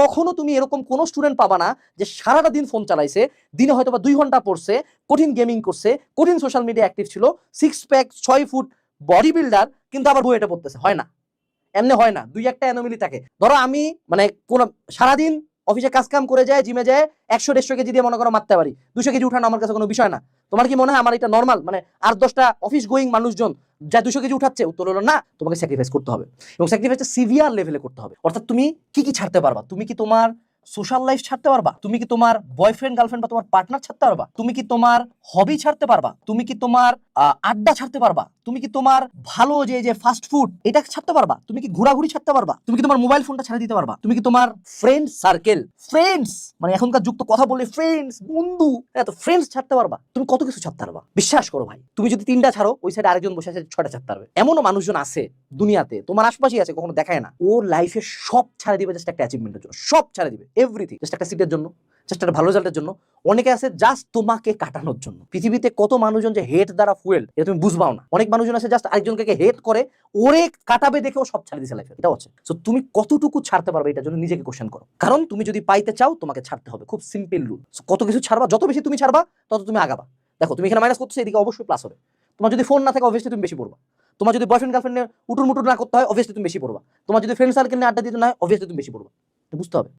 কখনো তুমি এরকম কোনো স্টুডেন্ট পাবা না যে সারাটা দিন ফোন চালাইছে, দিনে হয়তো বা 2 ঘন্টা পড়ছে, কঠিন গেমিং করছে, কঠিন সোশ্যাল মিডিয়া অ্যাক্টিভ ছিল, 6 প্যাক 6 ফুট বডি বিল্ডার, কিন্তু আবার বইটা পড়তেছে। হয় না, এমনি হয় না, দুই একটা অ্যানোমালি থাকে। ধরো আমি মানে কোন সারাদিন অফিসে কাজ কাম করে যায়, জিমে যায়, 100-150 কেজি দিয়ে মনে করো মারতে পারি, 200 কেজি উঠানো আমার কাছে কোনো বিষয় না। তোমার কি মনে হয় আমার এটা নর্মাল? মানে আর 10টা অফিস গোয়িং মানুষজন যা 200 কেজি উঠাচ্ছে, উত্তর হলো না, তোমাকে স্যাক্রিফাইস করতে হবে, এবং স্যাক্রিফাইসটা সিভিয়ার লেভেলে করতে হবে। অর্থাৎ তুমি কি কি ছাড়তে পারবা? তুমি কি তোমার সোশ্যাল লাইফ ছাড়তে পারবা? তুমি কি তোমার বয়ফ্রেন্ড গার্লফ্রেন্ড বা তোমার পার্টনার ছাড়তে পারবা? তুমি কি তোমার হবি ছাড়তে পারবা? তুমি কি তোমার আড্ডা ছাড়তে পারবা? তুমি কি তোমার ভালো যে ফাস্ট ফুড এটা ছাড়তে পারবা? তুমি কি ঘোরাঘুরি ছাড়তে পারবা? তুমি কি তোমার মোবাইল ফোনটা ছেড়ে দিতে পারবা? তুমি কি তোমার ফ্রেন্ড সার্কেল, ফ্রেন্ডস মানে এখনকার যুক্ত কথা বলে ফ্রেন্ডস, বন্ধু, এত ফ্রেন্ডস ছাড়তে পারবা? তুমি কত কিছু ছাড়তে পারবা। বিশ্বাস করো ভাই, তুমি যদি 3টা ছাড়ো, ওই সাইডে আরেকজন বসে আছে 6টা ছাড়তে পারবে। এমনও মানুষজন আছে দুনিয়াতে, তোমার আশপাশেই আছে, কখনো দেখায় না। ও লাইফে সব ছাড়ে দিবে জাস্ট একটা অ্যাচিভমেন্টের জন্য, সব ছাড়ে দিবে, এভরিথিং, জাস্ট একটা সিটের জন্য, জাস্ট একটা ভালো রেজাল্টের জন্য। অনেকে আছে জাস্ট তোমাকে কাটানোর জন্য। পৃথিবীতে কত মানুষজন যে হেট দ্বারা ফুয়েল, এটা তুমি বুঝবাও না। অনেক মানুষজন আছে জাস্ট আরেকজনকে হেট করে, ওরে কাটাবে দেখেও সব ছাড়ে দিছে লাইফে। এটা হচ্ছে সো তুমি কতটুকু ছাড়তে পারবে, এটার জন্য নিজেকে কোশ্চেন করো। কারণ তুমি যদি পাইতে চাও, তোমাকে ছাড়তে হবে, খুব সিম্পল রুল। কত কিছু ছাড়বা, যত বেশি তুমি ছাড়বা, তত তুমি আগাবা। দেখো তুমি এখানে মাইনাস করছো, এদিকে অবশ্যই প্লাস হবে। তোমার যদি ফোন না থাকে, অবভিয়াসলি তুমি বেশি পড়বা। তোমার যদি বয়ফ্রেন্ড গার্লফ্রেন্ড উটুর মুটুর না করতে হয়, অবভিয়াসলি তুমি বেশি পড়বা। তোমার যদি ফ্রেন্ড সার্কেল নিয়ে আড্ডা দিতে না হয়, অবভিয়াসলি তুমি বেশি পড়বা। বুঝতে হবে।